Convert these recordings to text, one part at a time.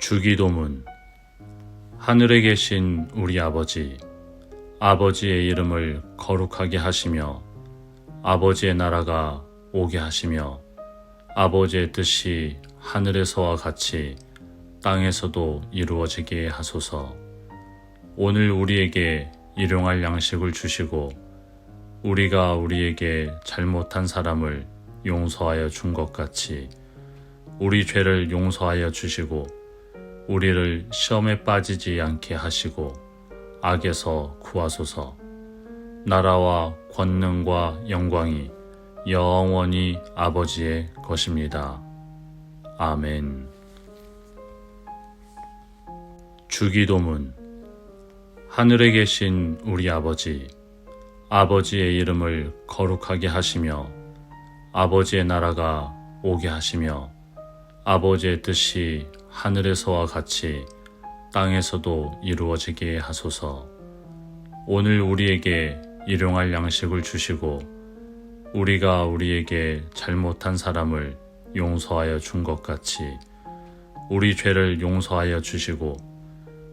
주기도문. 하늘에 계신 우리 아버지, 아버지의 이름을 거룩하게 하시며 아버지의 나라가 오게 하시며 아버지의 뜻이 하늘에서와 같이 땅에서도 이루어지게 하소서. 오늘 우리에게 일용할 양식을 주시고 우리가 우리에게 잘못한 사람을 용서하여 준 것 같이 우리 죄를 용서하여 주시고 우리를 시험에 빠지지 않게 하시고 악에서 구하소서. 나라와 권능과 영광이 영원히 아버지의 것입니다. 아멘. 주기도문. 하늘에 계신 우리 아버지, 아버지의 이름을 거룩하게 하시며 아버지의 나라가 오게 하시며 아버지의 뜻이 하늘에서와 같이 땅에서도 이루어지게 하소서. 오늘 우리에게 일용할 양식을 주시고 우리가 우리에게 잘못한 사람을 용서하여 준 것 같이 우리 죄를 용서하여 주시고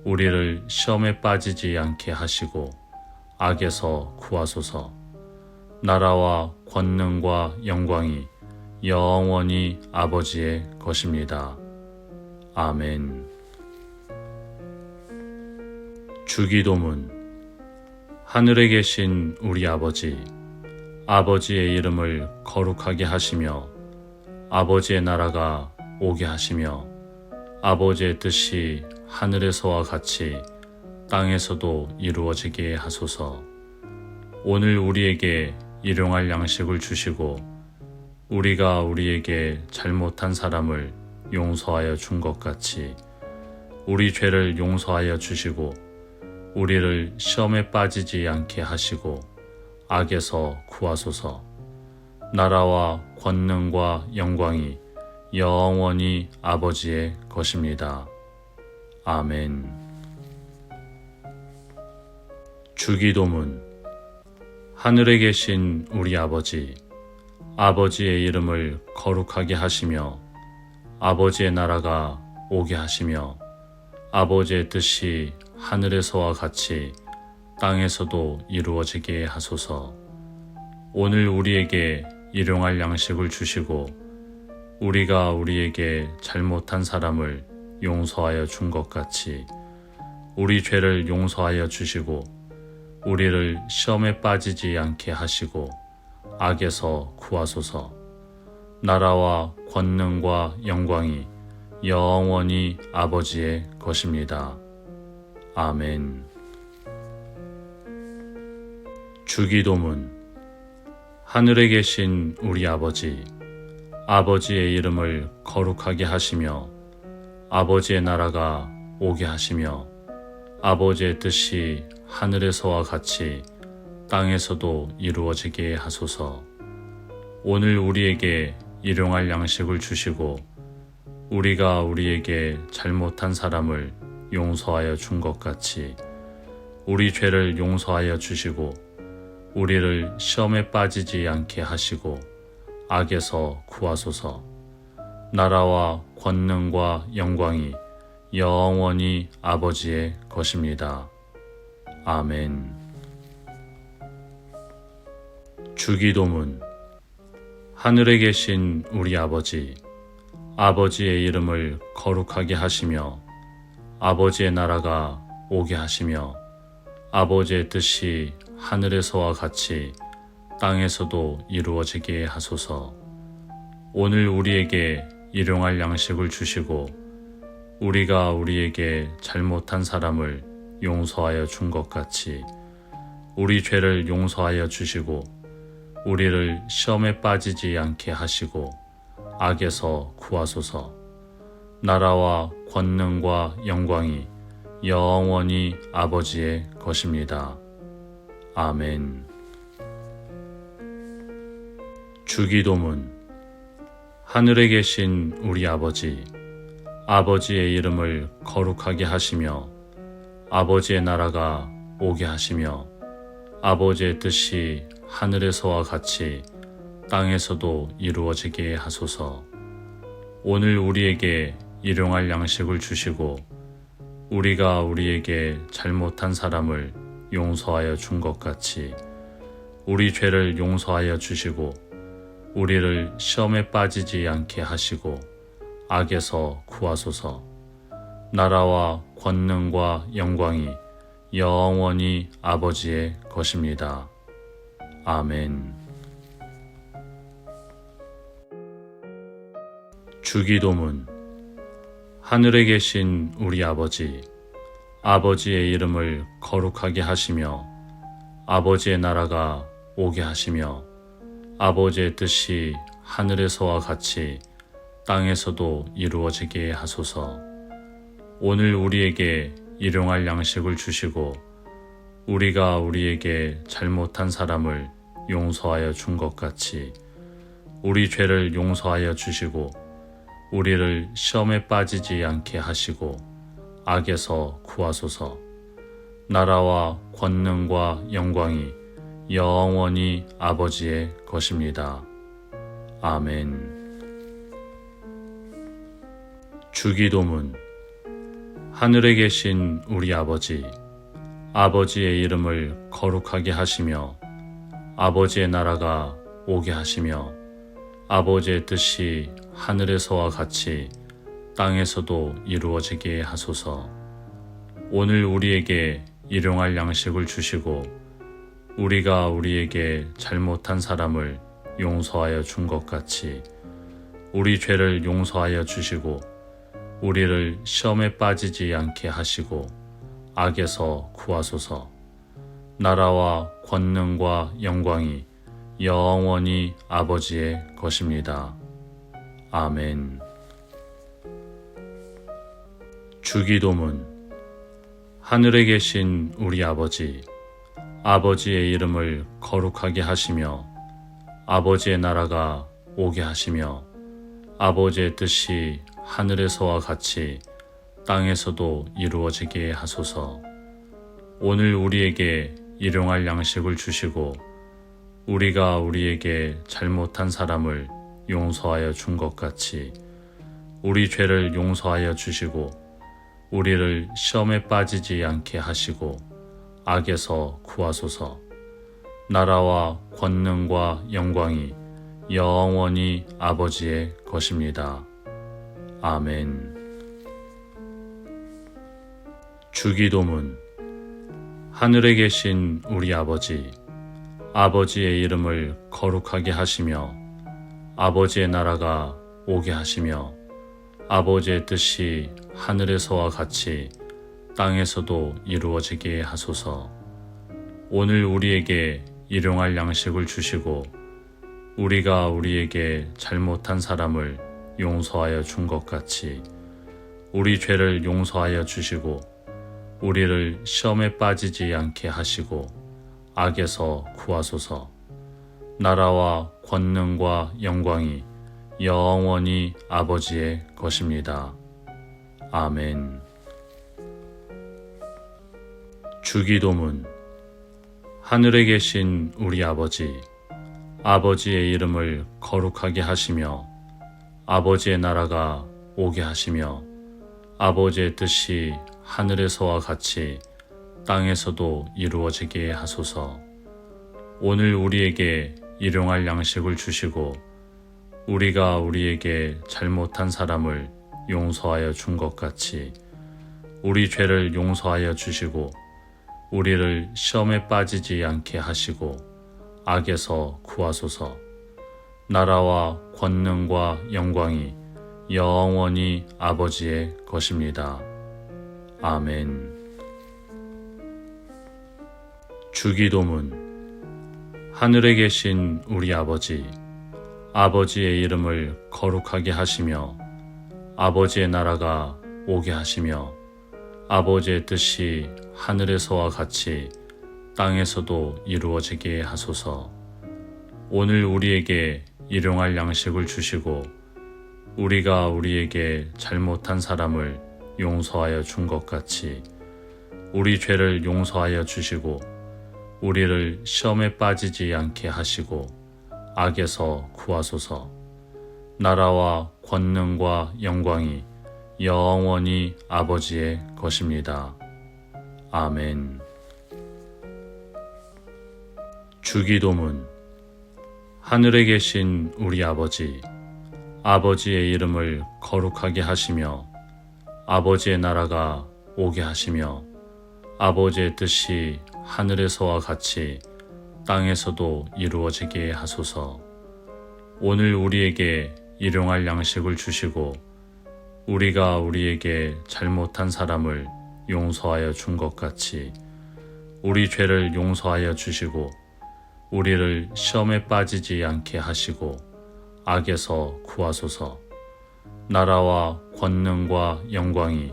우리를 시험에 빠지지 않게 하시고 악에서 구하소서. 나라와 권능과 영광이 영원히 아버지의 것입니다. 아멘. 주기도문. 하늘에 계신 우리 아버지, 아버지의 이름을 거룩하게 하시며 아버지의 나라가 오게 하시며 아버지의 뜻이 하늘에서와 같이 땅에서도 이루어지게 하소서. 오늘 우리에게 일용할 양식을 주시고 우리가 우리에게 잘못한 사람을 용서하여 준 것 같이 우리 죄를 용서하여 주시고 우리를 시험에 빠지지 않게 하시고 악에서 구하소서. 나라와 권능과 영광이 영원히 아버지의 것입니다. 아멘. 주기도문. 하늘에 계신 우리 아버지, 아버지의 이름을 거룩하게 하시며 아버지의 나라가 오게 하시며 아버지의 뜻이 하늘에서와 같이 땅에서도 이루어지게 하소서. 오늘 우리에게 일용할 양식을 주시고 우리가 우리에게 잘못한 사람을 용서하여 준 것 같이 우리 죄를 용서하여 주시고 우리를 시험에 빠지지 않게 하시고 악에서 구하소서. 나라와 권능과 영광이 영원히 아버지의 것입니다. 아멘. 주기도문. 하늘에 계신 우리 아버지, 아버지의 이름을 거룩하게 하시며 아버지의 나라가 오게 하시며 아버지의 뜻이 하늘에서와 같이 땅에서도 이루어지게 하소서. 오늘 우리에게 일용할 양식을 주시고 우리가 우리에게 잘못한 사람을 용서하여 준 것 같이 우리 죄를 용서하여 주시고 우리를 시험에 빠지지 않게 하시고 악에서 구하소서. 나라와 권능과 영광이 영원히 아버지의 것입니다. 아멘. 주기도문. 하늘에 계신 우리 아버지, 아버지의 이름을 거룩하게 하시며 아버지의 나라가 오게 하시며 아버지의 뜻이 하늘에서와 같이 땅에서도 이루어지게 하소서. 오늘 우리에게 일용할 양식을 주시고 우리가 우리에게 잘못한 사람을 용서하여 준 것 같이 우리 죄를 용서하여 주시고 우리를 시험에 빠지지 않게 하시고 악에서 구하소서. 나라와 권능과 영광이 영원히 아버지의 것입니다. 아멘. 주기도문. 하늘에 계신 우리 아버지, 아버지의 이름을 거룩하게 하시며 아버지의 나라가 오게 하시며 아버지의 뜻이 하늘에서와 같이 땅에서도 이루어지게 하소서. 오늘 우리에게 일용할 양식을 주시고 우리가 우리에게 잘못한 사람을 용서하여 준 것 같이 우리 죄를 용서하여 주시고 우리를 시험에 빠지지 않게 하시고 악에서 구하소서. 나라와 권능과 영광이 영원히 아버지의 것입니다. 아멘. 주기도문. 하늘에 계신 우리 아버지, 아버지의 이름을 거룩하게 하시며 아버지의 나라가 오게 하시며 아버지의 뜻이 하늘에서와 같이 땅에서도 이루어지게 하소서. 오늘 우리에게 일용할 양식을 주시고 우리가 우리에게 잘못한 사람을 용서하여 준 것 같이 우리 죄를 용서하여 주시고 우리를 시험에 빠지지 않게 하시고 악에서 구하소서. 나라와 권능과 영광이 영원히 아버지의 것입니다. 아멘. 주기도문. 하늘에 계신 우리 아버지, 아버지의 이름을 거룩하게 하시며 아버지의 나라가 오게 하시며 아버지의 뜻이 하늘에서와 같이 땅에서도 이루어지게 하소서. 오늘 우리에게 일용할 양식을 주시고 우리가 우리에게 잘못한 사람을 용서하여 준 것 같이 우리 죄를 용서하여 주시고 우리를 시험에 빠지지 않게 하시고 악에서 구하소서. 나라와 권능과 영광이 영원히 아버지의 것입니다. 아멘. 주기도문. 하늘에 계신 우리 아버지, 아버지의 이름을 거룩하게 하시며 아버지의 나라가 오게 하시며 아버지의 뜻이 하늘에서와 같이 땅에서도 이루어지게 하소서. 오늘 우리에게 일용할 양식을 주시고 우리가 우리에게 잘못한 사람을 용서하여 준 것 같이 우리 죄를 용서하여 주시고 우리를 시험에 빠지지 않게 하시고 악에서 구하소서. 나라와 권능과 영광이 영원히 아버지의 것입니다. 아멘. 주기도문. 하늘에 계신 우리 아버지, 아버지의 이름을 거룩하게 하시며 아버지의 나라가 오게 하시며 아버지의 뜻이 하늘에서와 같이 땅에서도 이루어지게 하소서. 오늘 우리에게 일용할 양식을 주시고 우리가 우리에게 잘못한 사람을 용서하여 준 것 같이 우리 죄를 용서하여 주시고 우리를 시험에 빠지지 않게 하시고 악에서 구하소서. 나라와 권능과 영광이 영원히 아버지의 것입니다. 아멘. 주기도문. 하늘에 계신 우리 아버지, 아버지의 이름을 거룩하게 하시며 아버지의 나라가 오게 하시며 아버지의 뜻이 하늘에서와 같이 땅에서도 이루어지게 하소서. 오늘 우리에게 일용할 양식을 주시고 우리가 우리에게 잘못한 사람을 용서하여 준 것 같이 우리 죄를 용서하여 주시고 우리를 시험에 빠지지 않게 하시고 악에서 구하소서. 나라와 권능과 영광이 영원히 아버지의 것입니다. 아멘. 주기도문. 하늘에 계신 우리 아버지, 아버지의 이름을 거룩하게 하시며 아버지의 나라가 오게 하시며 아버지의 뜻이 하늘에서와 같이 땅에서도 이루어지게 하소서. 오늘 우리에게 일용할 양식을 주시고 우리가 우리에게 잘못한 사람을 용서하여 준 것 같이 우리 죄를 용서하여 주시고 우리를 시험에 빠지지 않게 하시고 악에서 구하소서. 나라와 권능과 영광이 영원히 아버지의 것입니다. 아멘. 주기도문. 하늘에 계신 우리 아버지, 아버지의 이름을 거룩하게 하시며 아버지의 나라가 오게 하시며 아버지의 뜻이 하늘에서와 같이 땅에서도 이루어지게 하소서. 오늘 우리에게 일용할 양식을 주시고 우리가 우리에게 잘못한 사람을 용서하여 준 것 같이 우리 죄를 용서하여 주시고 우리를 시험에 빠지지 않게 하시고 악에서 구하소서. 나라와 권능과 영광이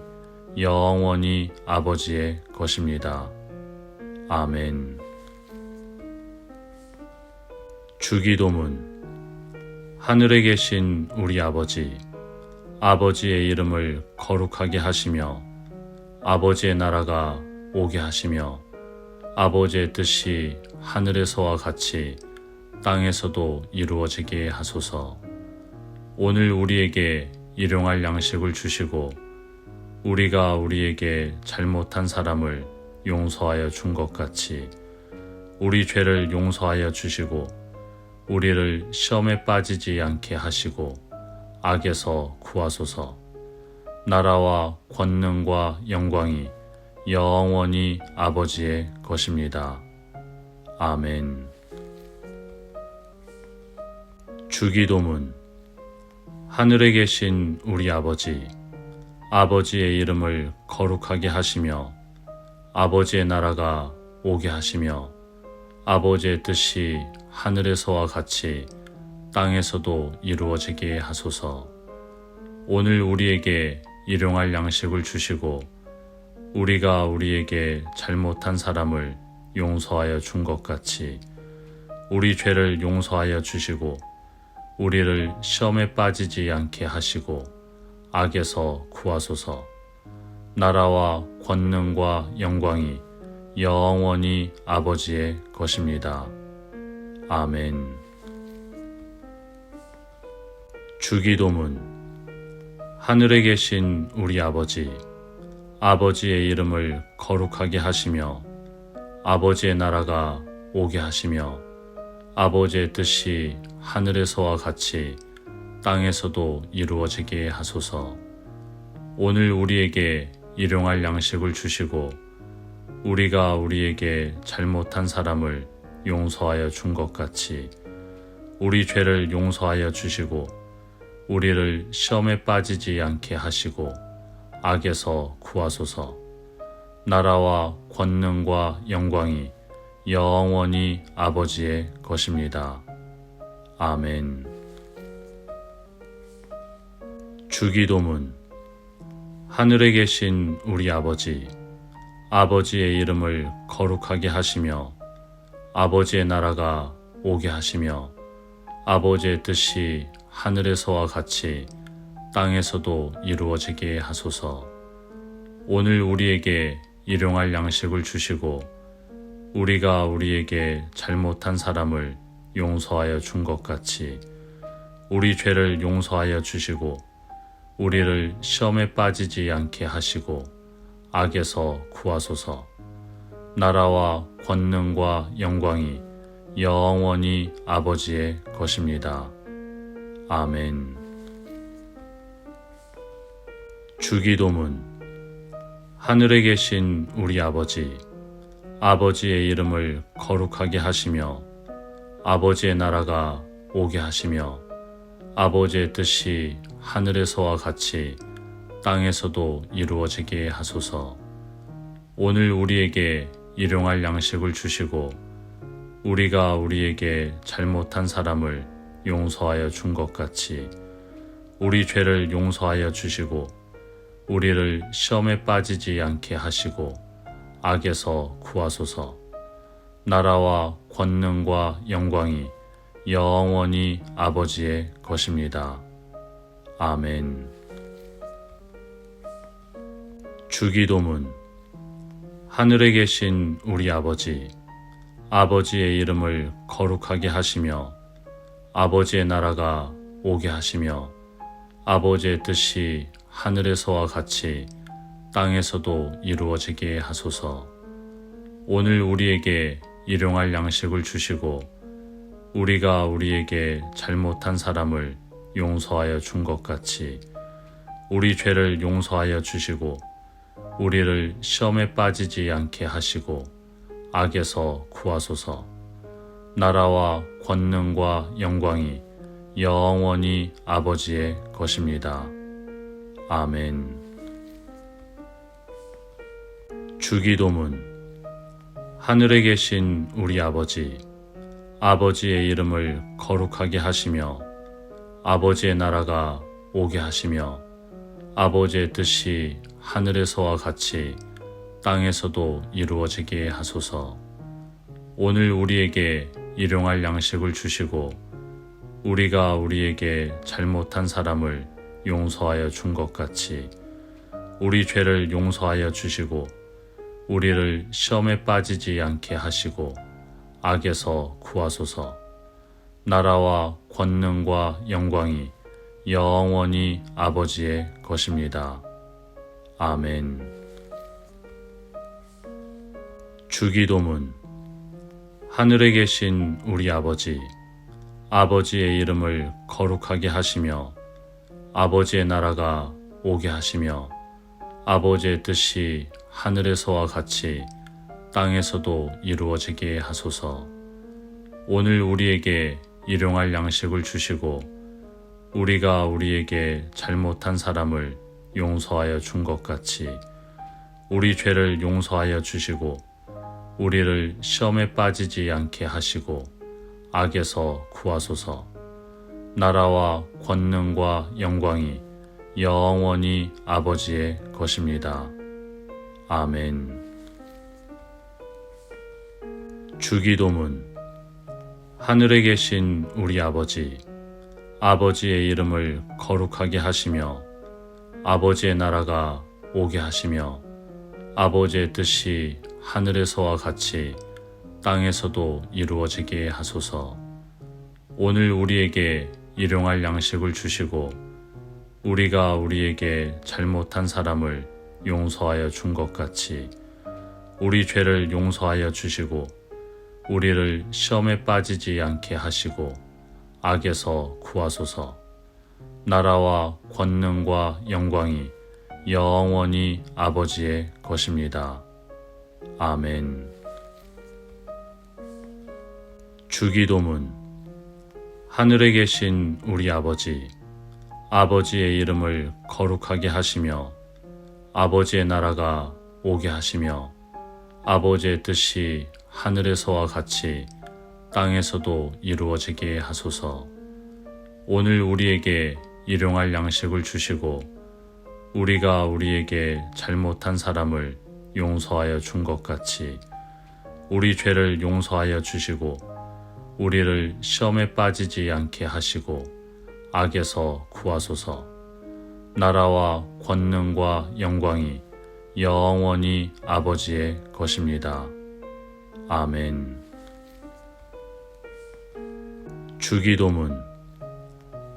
영원히 아버지의 것입니다. 아멘. 주기도문. 하늘에 계신 우리 아버지, 아버지의 이름을 거룩하게 하시며 아버지의 나라가 오게 하시며 아버지의 뜻이 하늘에서와 같이 땅에서도 이루어지게 하소서. 오늘 우리에게 일용할 양식을 주시고 우리가 우리에게 잘못한 사람을 용서하여 준 것 같이 우리 죄를 용서하여 주시고 우리를 시험에 빠지지 않게 하시고 악에서 구하소서. 나라와 권능과 영광이 영원히 아버지의 것입니다. 아멘. 주기도문. 하늘에 계신 우리 아버지, 아버지의 이름을 거룩하게 하시며 아버지의 나라가 오게 하시며 아버지의 뜻이 하늘에서와 같이 땅에서도 이루어지게 하소서. 오늘 우리에게 일용할 양식을 주시고 우리가 우리에게 잘못한 사람을 용서하여 준 것 같이 우리 죄를 용서하여 주시고 우리를 시험에 빠지지 않게 하시고 악에서 구하소서. 나라와 권능과 영광이 영원히 아버지의 것입니다. 아멘. 주기도문. 하늘에 계신 우리 아버지, 아버지의 이름을 거룩하게 하시며 아버지의 나라가 오게 하시며 아버지의 뜻이 하늘에서와 같이 땅에서도 이루어지게 하소서. 오늘 우리에게 일용할 양식을 주시고 우리가 우리에게 잘못한 사람을 용서하여 준 것 같이 우리 죄를 용서하여 주시고 우리를 시험에 빠지지 않게 하시고 악에서 구하소서. 나라와 권능과 영광이 영원히 아버지의 것입니다. 아멘. 주기도문. 하늘에 계신 우리 아버지, 아버지의 이름을 거룩하게 하시며 아버지의 나라가 오게 하시며 아버지의 뜻이 하늘에서와 같이 땅에서도 이루어지게 하소서. 오늘 우리에게 일용할 양식을 주시고 우리가 우리에게 잘못한 사람을 용서하여 준 것 같이 우리 죄를 용서하여 주시고 우리를 시험에 빠지지 않게 하시고 악에서 구하소서. 나라와 권능과 영광이 영원히 아버지의 것입니다. 아멘. 주기도문. 하늘에 계신 우리 아버지, 아버지의 이름을 거룩하게 하시며 아버지의 나라가 오게 하시며 아버지의 뜻이 하늘에서와 같이 땅에서도 이루어지게 하소서. 오늘 우리에게 일용할 양식을 주시고 우리가 우리에게 잘못한 사람을 용서하여 준 것 같이 우리 죄를 용서하여 주시고 우리를 시험에 빠지지 않게 하시고 악에서 구하소서. 나라와 권능과 영광이 영원히 아버지의 것입니다. 아멘. 주기도문. 하늘에 계신 우리 아버지, 아버지의 이름을 거룩하게 하시며 아버지의 나라가 오게 하시며 아버지의 뜻이 하늘에서와 같이 땅에서도 이루어지게 하소서. 오늘 우리에게 일용할 양식을 주시고 우리가 우리에게 잘못한 사람을 용서하여 준 것 같이 우리 죄를 용서하여 주시고 우리를 시험에 빠지지 않게 하시고 악에서 구하소서. 나라와 권능과 영광이 영원히 아버지의 것입니다. 아멘. 주기도문. 하늘에 계신 우리 아버지, 아버지의 이름을 거룩하게 하시며 아버지의 나라가 오게 하시며 아버지의 뜻이 하늘에서와 같이 땅에서도 이루어지게 하소서. 오늘 우리에게 일용할 양식을 주시고 우리가 우리에게 잘못한 사람을 용서하여 준 것 같이 우리 죄를 용서하여 주시고 우리를 시험에 빠지지 않게 하시고 악에서 구하소서. 나라와 권능과 영광이 영원히 아버지의 것입니다. 아멘. 주기도문. 하늘에 계신 우리 아버지, 아버지의 이름을 거룩하게 하시며 아버지의 나라가 오게 하시며 아버지의 뜻이 하늘에서와 같이 땅에서도 이루어지게 하소서. 오늘 우리에게 일용할 양식을 주시고 우리가 우리에게 잘못한 사람을 용서하여 준 것 같이 우리 죄를 용서하여 주시고 우리를 시험에 빠지지 않게 하시고 악에서 구하소서. 나라와 권능과 영광이 영원히 아버지의 것입니다. 아멘. 주기도문. 하늘에 계신 우리 아버지, 아버지의 이름을 거룩하게 하시며 아버지의 나라가 오게 하시며 아버지의 뜻이 하늘에서와 같이 땅에서도 이루어지게 하소서. 오늘 우리에게 일용할 양식을 주시고 우리가 우리에게 잘못한 사람을 용서하여 준 것 같이 우리 죄를 용서하여 주시고 우리를 시험에 빠지지 않게 하시고 악에서 구하소서. 나라와 권능과 영광이 영원히 아버지의 것입니다. 아멘. 주기도문. 하늘에 계신 우리 아버지, 아버지의 이름을 거룩하게 하시며 아버지의 나라가 오게 하시며 아버지의 뜻이 하늘에서와 같이 땅에서도 이루어지게 하소서. 오늘 우리에게 일용할 양식을 주시고 우리가 우리에게 잘못한 사람을 용서하여 준 것 같이 우리 죄를 용서하여 주시고 우리를 시험에 빠지지 않게 하시고 악에서 구하소서. 나라와 권능과 영광이 영원히 아버지의 것입니다. 아멘. 주기도문.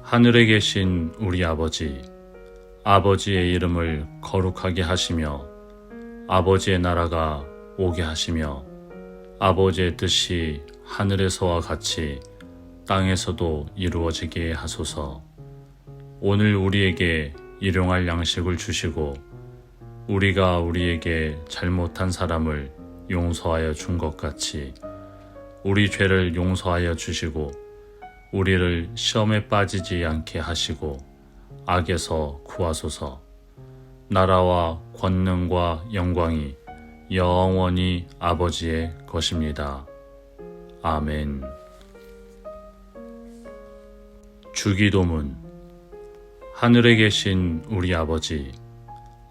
하늘에 계신 우리 아버지, 아버지의 이름을 거룩하게 하시며 아버지의 나라가 오게 하시며 아버지의 뜻이 하늘에서와 같이 땅에서도 이루어지게 하소서. 오늘 우리에게 일용할 양식을 주시고 우리가 우리에게 잘못한 사람을 용서하여 준 것 같이 우리 죄를 용서하여 주시고 우리를 시험에 빠지지 않게 하시고 악에서 구하소서. 나라와 권능과 영광이 영원히 아버지의 것입니다. 아멘. 주기도문. 하늘에 계신 우리 아버지,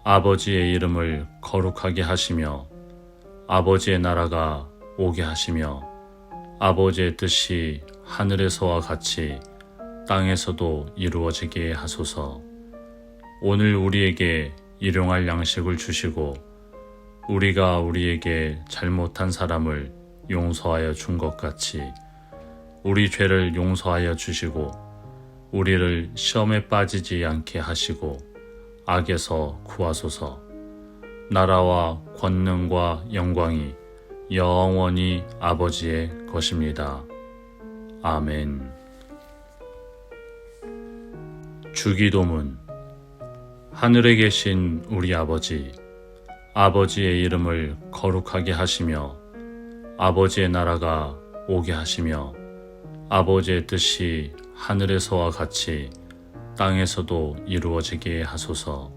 아버지의 이름을 거룩하게 하시며 아버지의 나라가 오게 하시며 아버지의 뜻이 하늘에서와 같이 땅에서도 이루어지게 하소서. 오늘 우리에게 일용할 양식을 주시고 우리가 우리에게 잘못한 사람을 용서하여 준 것 같이 우리 죄를 용서하여 주시고 우리를 시험에 빠지지 않게 하시고 악에서 구하소서. 나라와 권능과 영광이 영원히 아버지의 것입니다. 아멘. 주기도문. 하늘에 계신 우리 아버지, 아버지의 이름을 거룩하게 하시며 아버지의 나라가 오게 하시며 아버지의 뜻이 하늘에서와 같이 땅에서도 이루어지게 하소서.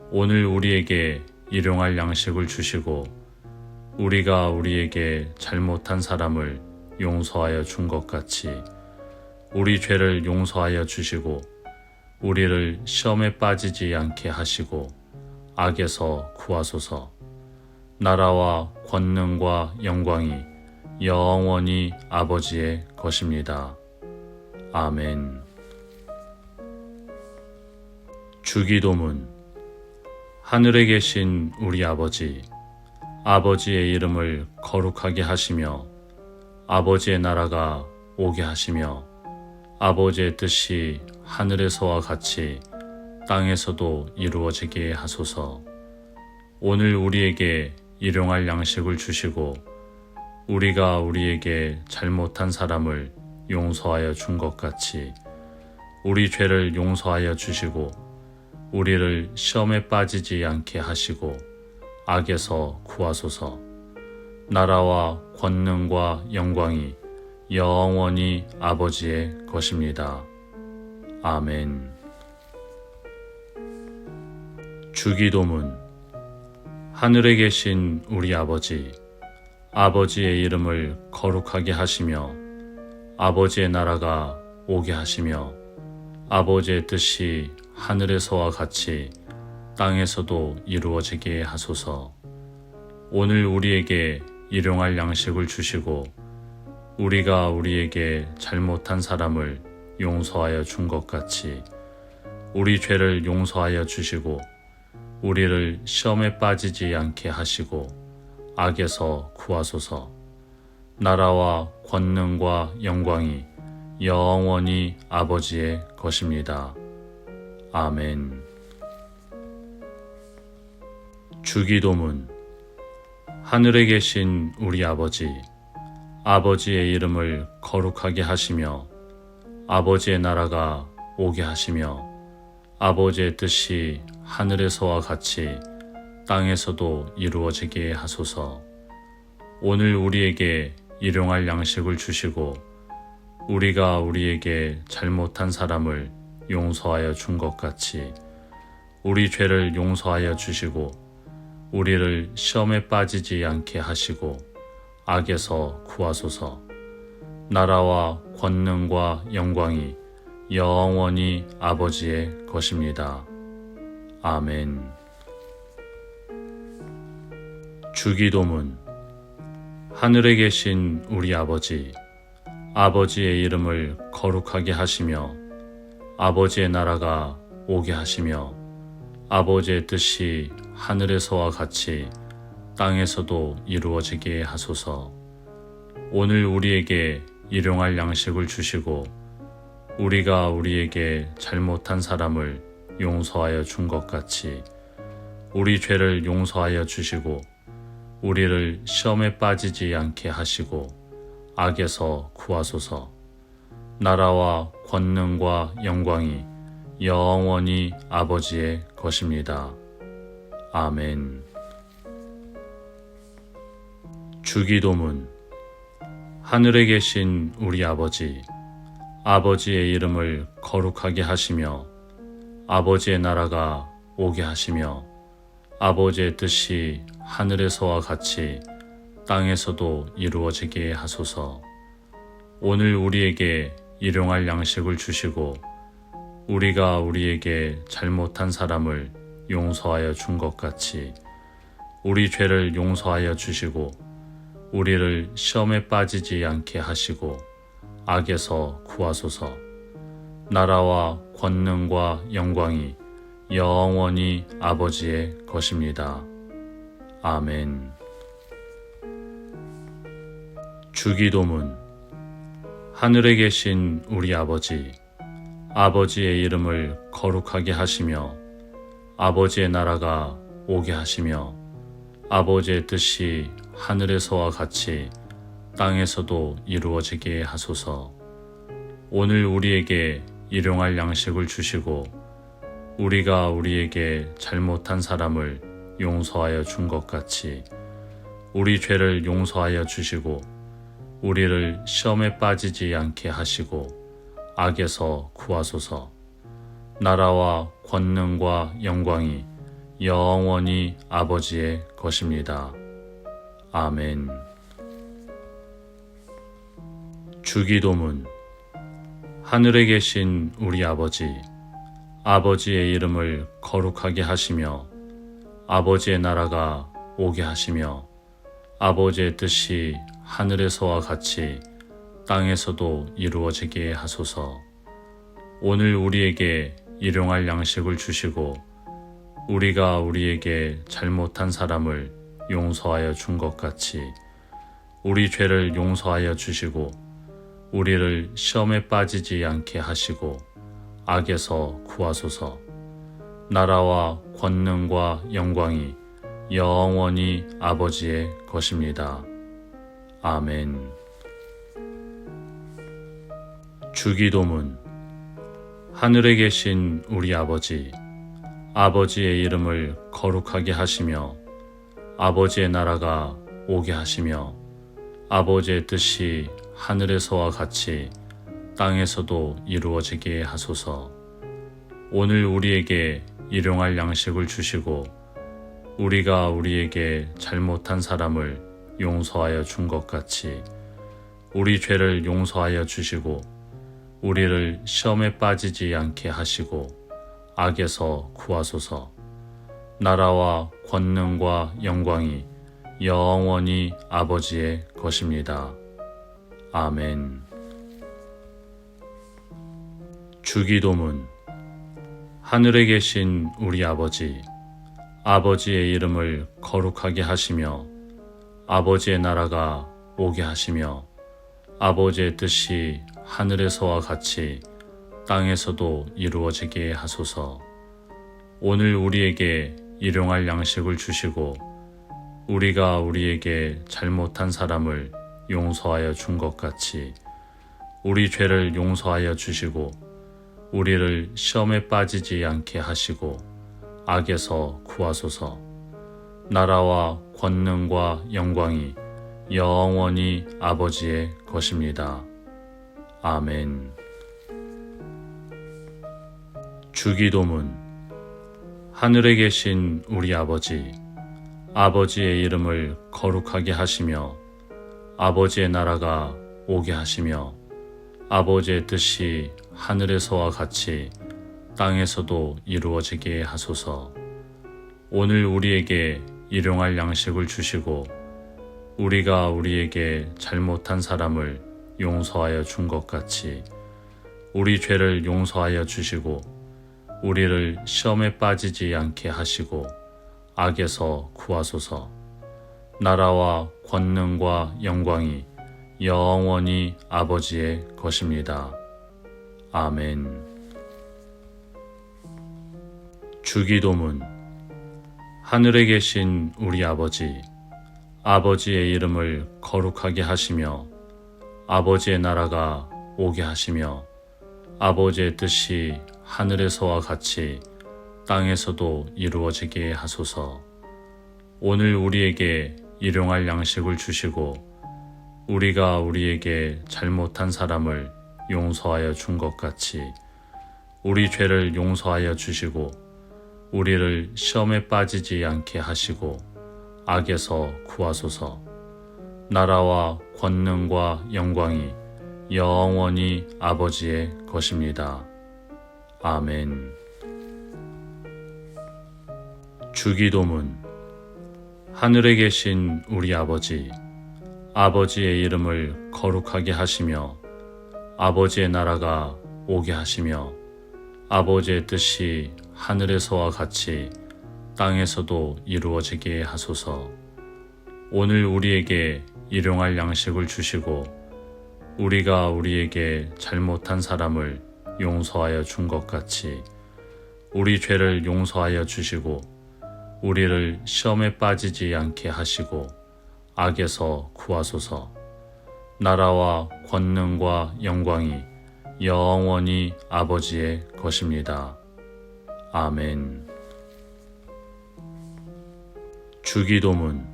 오늘 우리에게 일용할 양식을 주시고 우리가 우리에게 잘못한 사람을 용서하여 준 것 같이 우리 죄를 용서하여 주시고 우리를 시험에 빠지지 않게 하시고 악에서 구하소서. 나라와 권능과 영광이 영원히 아버지의 것입니다. 아멘. 주기도문. 하늘에 계신 우리 아버지, 아버지의 이름을 거룩하게 하시며 아버지의 나라가 오게 하시며 아버지의 뜻이 하늘에서와 같이 땅에서도 이루어지게 하소서. 오늘 우리에게 일용할 양식을 주시고 우리가 우리에게 잘못한 사람을 용서하여 준 것 같이 우리 죄를 용서하여 주시고 우리를 시험에 빠지지 않게 하시고 악에서 구하소서. 나라와 권능과 영광이 영원히 아버지의 것입니다. 아멘. 주기도문. 하늘에 계신 우리 아버지, 아버지의 이름을 거룩하게 하시며 아버지의 나라가 오게 하시며 아버지의 뜻이 하늘에서와 같이 땅에서도 이루어지게 하소서. 오늘 우리에게 일용할 양식을 주시고 우리가 우리에게 잘못한 사람을 용서하여 준 것 같이 우리 죄를 용서하여 주시고 우리를 시험에 빠지지 않게 하시고 악에서 구하소서. 나라와 권능과 영광이 영원히 아버지의 것입니다. 아멘. 주기도문. 하늘에 계신 우리 아버지, 아버지의 이름을 거룩하게 하시며 아버지의 나라가 오게 하시며 아버지의 뜻이 하늘에서와 같이 땅에서도 이루어지게 하소서. 오늘 우리에게 일용할 양식을 주시고 우리가 우리에게 잘못한 사람을 용서하여 준 것 같이 우리 죄를 용서하여 주시고 우리를 시험에 빠지지 않게 하시고 악에서 구하소서. 나라와 권능과 영광이 영원히 아버지의 것입니다. 아멘. 주기도문. 하늘에 계신 우리 아버지, 아버지의 이름을 거룩하게 하시며 아버지의 나라가 오게 하시며 아버지의 뜻이 하늘에서와 같이 땅에서도 이루어지게 하소서. 오늘 우리에게 일용할 양식을 주시고 우리가 우리에게 잘못한 사람을 용서하여 준 것 같이 우리 죄를 용서하여 주시고 우리를 시험에 빠지지 않게 하시고 악에서 구하소서. 나라와 권능과 영광이 영원히 아버지의 것입니다. 아멘. 주기도문. 하늘에 계신 우리 아버지, 아버지의 이름을 거룩하게 하시며 아버지의 나라가 오게 하시며 아버지의 뜻이 하늘에서와 같이 땅에서도 이루어지게 하소서. 오늘 우리에게 일용할 양식을 주시고 우리가 우리에게 잘못한 사람을 용서하여 준 것 같이 우리 죄를 용서하여 주시고 우리를 시험에 빠지지 않게 하시고 악에서 구하소서. 나라와 권능과 영광이 영원히 아버지의 것입니다. 아멘. 주기도문. 하늘에 계신 우리 아버지, 아버지의 이름을 거룩하게 하시며 아버지의 나라가 오게 하시며 아버지의 뜻이 하늘에서와 같이 땅에서도 이루어지게 하소서. 오늘 우리에게 일용할 양식을 주시고 우리가 우리에게 잘못한 사람을 용서하여 준 것 같이 우리 죄를 용서하여 주시고 우리를 시험에 빠지지 않게 하시고 악에서 구하소서. 나라와 권능과 영광이 영원히 아버지의 것입니다. 아멘. 주기도문. 하늘에 계신 우리 아버지, 아버지의 이름을 거룩하게 하시며 아버지의 나라가 오게 하시며 아버지의 뜻이 하늘에서와 같이 땅에서도 이루어지게 하소서. 오늘 우리에게 일용할 양식을 주시고 우리가 우리에게 잘못한 사람을 용서하여 준 것 같이 우리 죄를 용서하여 주시고 우리를 시험에 빠지지 않게 하시고 악에서 구하소서. 나라와 권능과 영광이 영원히 아버지의 것입니다. 아멘. 주기도문. 하늘에 계신 우리 아버지, 아버지의 이름을 거룩하게 하시며 아버지의 나라가 오게 하시며 아버지의 뜻이 하늘에서와 같이 땅에서도 이루어지게 하소서. 오늘 우리에게 일용할 양식을 주시고 우리가 우리에게 잘못한 사람을 용서하여 준 것 같이 우리 죄를 용서하여 주시고 우리를 시험에 빠지지 않게 하시고 악에서 구하소서. 나라와 권능과 영광이 영원히 아버지의 것입니다. 아멘. 주기도문. 하늘에 계신 우리 아버지, 아버지의 이름을 거룩하게 하시며 아버지의 나라가 오게 하시며 아버지의 뜻이 하늘에서와 같이 땅에서도 이루어지게 하소서. 오늘 우리에게 일용할 양식을 주시고 우리가 우리에게 잘못한 사람을 용서하여 준 것 같이 우리 죄를 용서하여 주시고 우리를 시험에 빠지지 않게 하시고 악에서 구하소서. 나라와 권능과 영광이 영원히 아버지의 것입니다. 아멘. 주기도문. 하늘에 계신 우리 아버지, 아버지의 이름을 거룩하게 하시며 아버지의 나라가 오게 하시며 아버지의 뜻이 하늘에서와 같이 땅에서도 이루어지게 하소서. 오늘 우리에게 일용할 양식을 주시고 우리가 우리에게 잘못한 사람을 용서하여 준 것 같이 우리 죄를 용서하여 주시고 우리를 시험에 빠지지 않게 하시고 악에서 구하소서. 나라와 권능과 영광이 영원히 아버지의 것입니다. 아멘. 주기도문. 하늘에 계신 우리 아버지, 아버지의 이름을 거룩하게 하시며 아버지의 나라가 오게 하시며 아버지의 뜻이 하늘에서와 같이 땅에서도 이루어지게 하소서. 오늘 우리에게 일용할 양식을 주시고 우리가 우리에게 잘못한 사람을 용서하여 준 것 같이 우리 죄를 용서하여 주시고 우리를 시험에 빠지지 않게 하시고 악에서 구하소서. 나라와 권능과 영광이 영원히 아버지의 것입니다. 아멘. 주기도문. 하늘에 계신 우리 아버지, 아버지의 이름을 거룩하게 하시며 아버지의 나라가 오게 하시며 아버지의 뜻이 하늘에서와 같이 땅에서도 이루어지게 하소서. 오늘 우리에게 일용할 양식을 주시고 우리가 우리에게 잘못한 사람을 용서하여 준 것 같이 우리 죄를 용서하여 주시고 우리를 시험에 빠지지 않게 하시고 악에서 구하소서. 나라와 권능과 영광이 영원히 아버지의 것입니다. 아멘. 주기도문.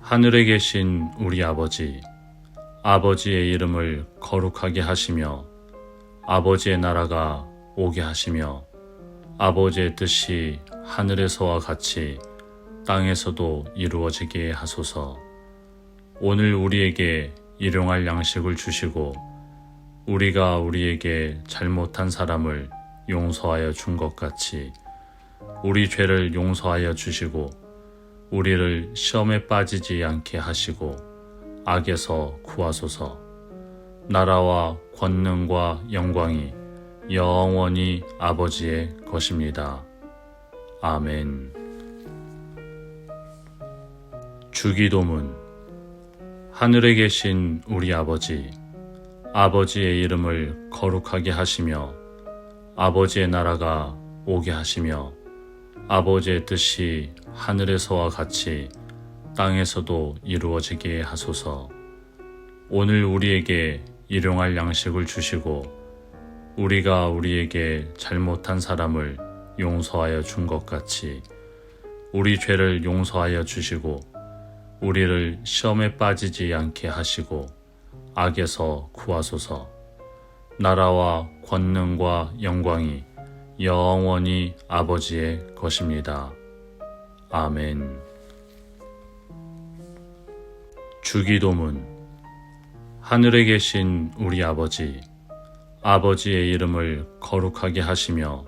하늘에 계신 우리 아버지, 아버지의 이름을 거룩하게 하시며 아버지의 나라가 오게 하시며 아버지의 뜻이 하늘에서와 같이 땅에서도 이루어지게 하소서. 오늘 우리에게 일용할 양식을 주시고 우리가 우리에게 잘못한 사람을 용서하여 준 것 같이 우리 죄를 용서하여 주시고 우리를 시험에 빠지지 않게 하시고 악에서 구하소서. 나라와 권능과 영광이 영원히 아버지의 것입니다. 아멘. 주기도문. 하늘에 계신 우리 아버지, 아버지의 이름을 거룩하게 하시며 아버지의 나라가 오게 하시며 아버지의 뜻이 하늘에서와 같이 땅에서도 이루어지게 하소서. 오늘 우리에게 일용할 양식을 주시고 우리가 우리에게 잘못한 사람을 용서하여 준 것 같이 우리 죄를 용서하여 주시고 우리를 시험에 빠지지 않게 하시고 악에서 구하소서. 나라와 권능과 영광이 영원히 아버지의 것입니다. 아멘. 주기도문. 하늘에 계신 우리 아버지, 아버지의 이름을 거룩하게 하시며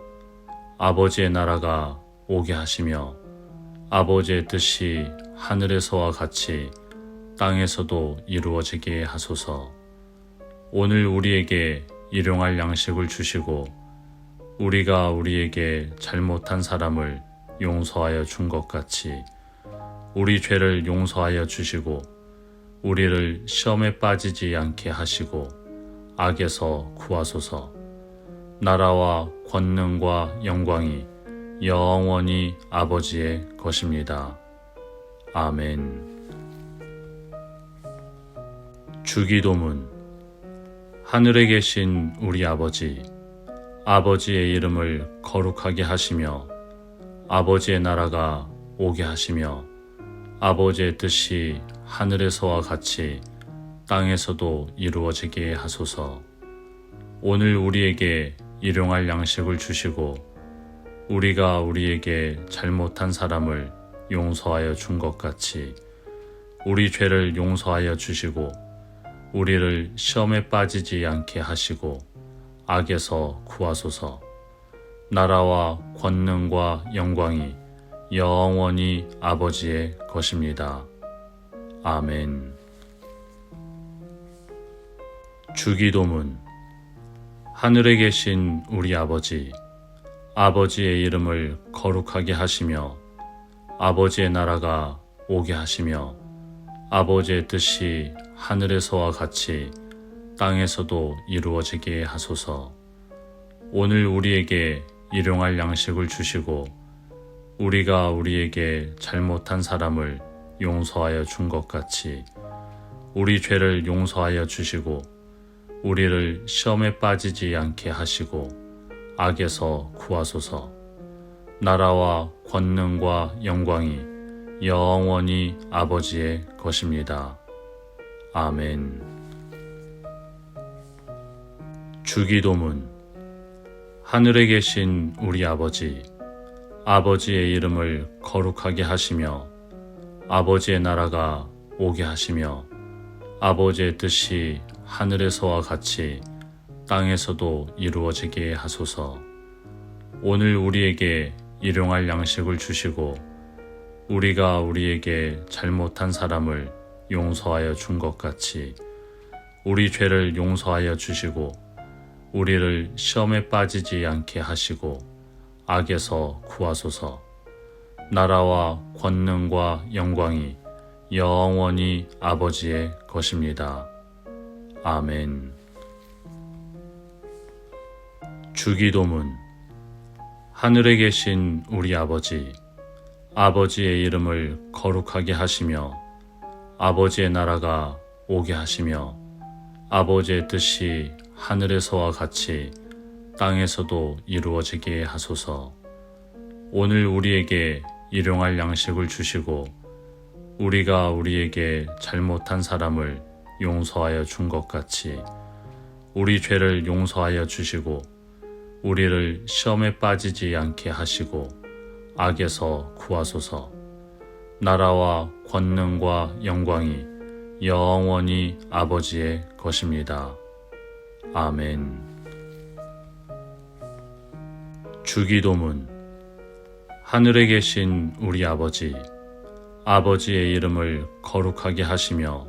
아버지의 나라가 오게 하시며 아버지의 뜻이 하늘에서와 같이 땅에서도 이루어지게 하소서. 오늘 우리에게 일용할 양식을 주시고 우리가 우리에게 잘못한 사람을 용서하여 준 것 같이 우리 죄를 용서하여 주시고 우리를 시험에 빠지지 않게 하시고 악에서 구하소서. 나라와 권능과 영광이 영원히 아버지의 것입니다. 아멘. 주기도문. 하늘에 계신 우리 아버지, 아버지의 이름을 거룩하게 하시며 아버지의 나라가 오게 하시며 아버지의 뜻이 하늘에서와 같이 땅에서도 이루어지게 하소서. 오늘 우리에게 일용할 양식을 주시고 우리가 우리에게 잘못한 사람을 용서하여 준 것 같이 우리 죄를 용서하여 주시고 우리를 시험에 빠지지 않게 하시고 악에서 구하소서. 나라와 권능과 영광이 영원히 아버지의 것입니다. 아멘. 주기도문. 하늘에 계신 우리 아버지, 아버지의 이름을 거룩하게 하시며 아버지의 나라가 오게 하시며 아버지의 뜻이 하늘에서와 같이 땅에서도 이루어지게 하소서. 오늘 우리에게 일용할 양식을 주시고 우리가 우리에게 잘못한 사람을 용서하여 준 것 같이 우리 죄를 용서하여 주시고 우리를 시험에 빠지지 않게 하시고 악에서 구하소서. 나라와 권능과 영광이 영원히 아버지의 것입니다. 아멘. 주기도문. 하늘에 계신 우리 아버지, 아버지의 이름을 거룩하게 하시며 아버지의 나라가 오게 하시며 아버지의 뜻이 하늘에서와 같이 땅에서도 이루어지게 하소서. 오늘 우리에게 일용할 양식을 주시고 우리가 우리에게 잘못한 사람을 용서하여 준 것 같이 우리 죄를 용서하여 주시고 우리를 시험에 빠지지 않게 하시고 악에서 구하소서. 나라와 권능과 영광이 영원히 아버지의 것입니다. 아멘. 주기도문. 하늘에 계신 우리 아버지, 아버지의 이름을 거룩하게 하시며 아버지의 나라가 오게 하시며 아버지의 뜻이 하늘에서와 같이 땅에서도 이루어지게 하소서. 오늘 우리에게 일용할 양식을 주시고 우리가 우리에게 잘못한 사람을 용서하여 준 것 같이 우리 죄를 용서하여 주시고 우리를 시험에 빠지지 않게 하시고 악에서 구하소서. 나라와 권능과 영광이 영원히 아버지의 것입니다. 아멘. 주기도문. 하늘에 계신 우리 아버지, 아버지의 이름을 거룩하게 하시며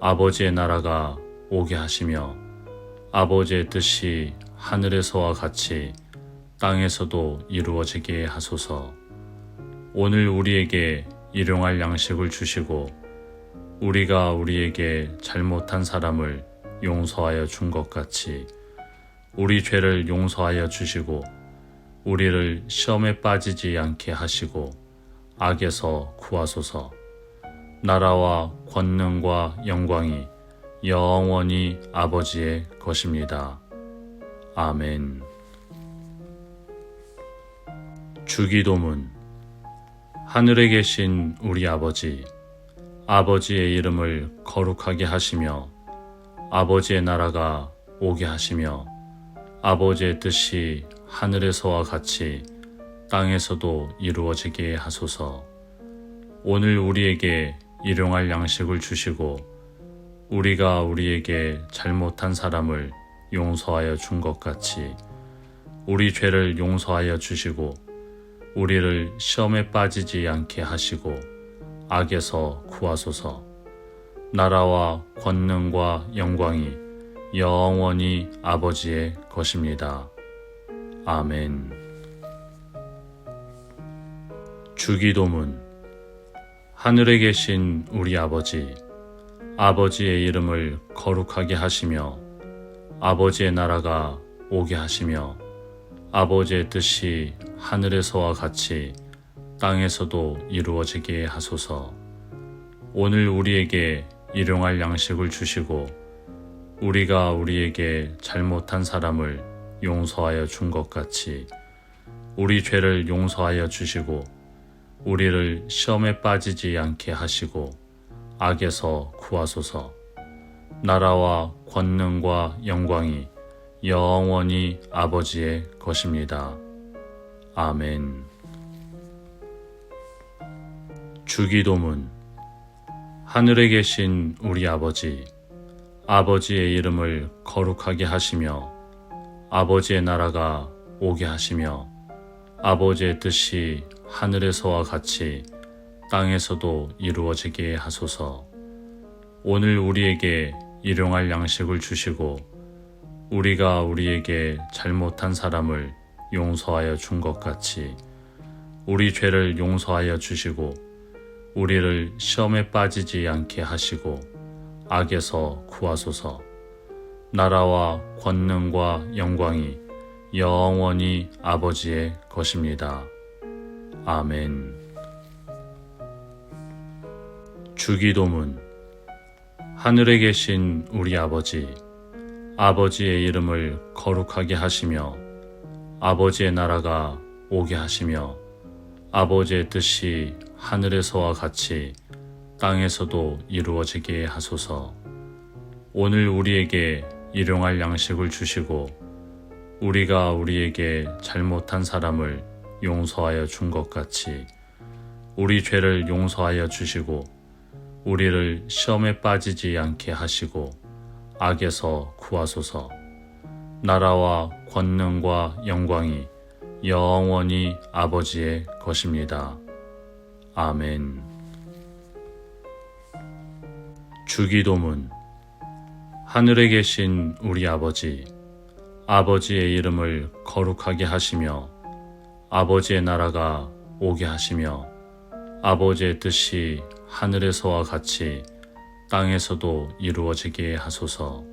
아버지의 나라가 오게 하시며 아버지의 뜻이 하늘에서와 같이 땅에서도 이루어지게 하소서. 오늘 우리에게 일용할 양식을 주시고 우리가 우리에게 잘못한 사람을 용서하여 준 것 같이 우리 죄를 용서하여 주시고 우리를 시험에 빠지지 않게 하시고 악에서 구하소서. 나라와 권능과 영광이 영원히 아버지의 것입니다. 아멘. 주기도문. 하늘에 계신 우리 아버지, 아버지의 이름을 거룩하게 하시며 아버지의 나라가 오게 하시며 아버지의 뜻이 하늘에서와 같이 땅에서도 이루어지게 하소서. 오늘 우리에게 일용할 양식을 주시고 우리가 우리에게 잘못한 사람을 용서하여 준 것 같이 우리 죄를 용서하여 주시고 우리를 시험에 빠지지 않게 하시고 악에서 구하소서. 나라와 권능과 영광이 영원히 아버지의 것입니다. 아멘. 주기도문. 하늘에 계신 우리 아버지, 아버지의 이름을 거룩하게 하시며 아버지의 나라가 오게 하시며 아버지의 뜻이 하늘에서와 같이 땅에서도 이루어지게 하소서. 오늘 우리에게 일용할 양식을 주시고 우리가 우리에게 잘못한 사람을 용서하여 준 것 같이 우리 죄를 용서하여 주시고 우리를 시험에 빠지지 않게 하시고 악에서 구하소서. 나라와 권능과 영광이 영원히 아버지의 것입니다. 아멘. 주기도문. 하늘에 계신 우리 아버지, 아버지의 이름을 거룩하게 하시며 아버지의 나라가 오게 하시며 아버지의 뜻이 하늘에서와 같이 땅에서도 이루어지게 하소서. 오늘 우리에게 일용할 양식을 주시고 우리가 우리에게 잘못한 사람을 용서하여 준 것 같이 우리 죄를 용서하여 주시고 우리를 시험에 빠지지 않게 하시고 악에서 구하소서. 나라와 권능과 영광이 영원히 아버지의 것입니다. 아멘. 주기도문. 하늘에 계신 우리 아버지, 아버지의 이름을 거룩하게 하시며 아버지의 나라가 오게 하시며 아버지의 뜻이 하늘에서와 같이 땅에서도 이루어지게 하소서. 오늘 우리에게 일용할 양식을 주시고 우리가 우리에게 잘못한 사람을 용서하여 준 것 같이 우리 죄를 용서하여 주시고 우리를 시험에 빠지지 않게 하시고 악에서 구하소서. 나라와 권능과 영광이 영원히 아버지의 것입니다. 아멘. 주기도문. 하늘에 계신 우리 아버지, 아버지의 이름을 거룩하게 하시며 아버지의 나라가 오게 하시며 아버지의 뜻이 하늘에서와 같이 땅에서도 이루어지게 하소서.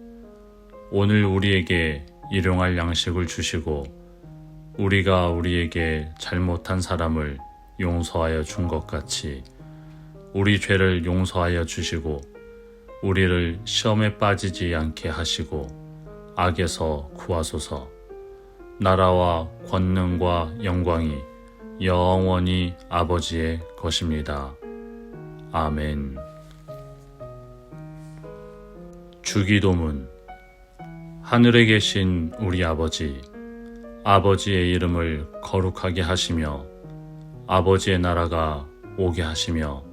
오늘 우리에게 일용할 양식을 주시고 우리가 우리에게 잘못한 사람을 용서하여 준 것 같이 우리 죄를 용서하여 주시고 우리를 시험에 빠지지 않게 하시고 악에서 구하소서. 나라와 권능과 영광이 영원히 아버지의 것입니다. 아멘. 주기도문. 하늘에 계신 우리 아버지, 아버지의 이름을 거룩하게 하시며 아버지의 나라가 오게 하시며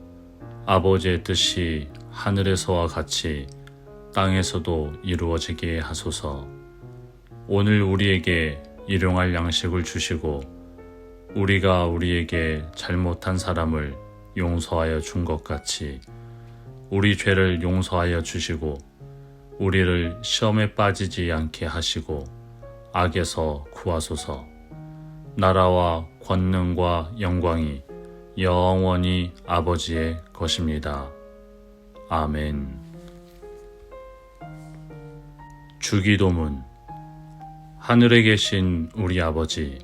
아버지의 뜻이 하늘에서와 같이 땅에서도 이루어지게 하소서. 오늘 우리에게 일용할 양식을 주시고 우리가 우리에게 잘못한 사람을 용서하여 준 것 같이 우리 죄를 용서하여 주시고 우리를 시험에 빠지지 않게 하시고 악에서 구하소서. 나라와 권능과 영광이 영원히 아버지의 것입니다. 아멘. 주기도문. 하늘에 계신 우리 아버지,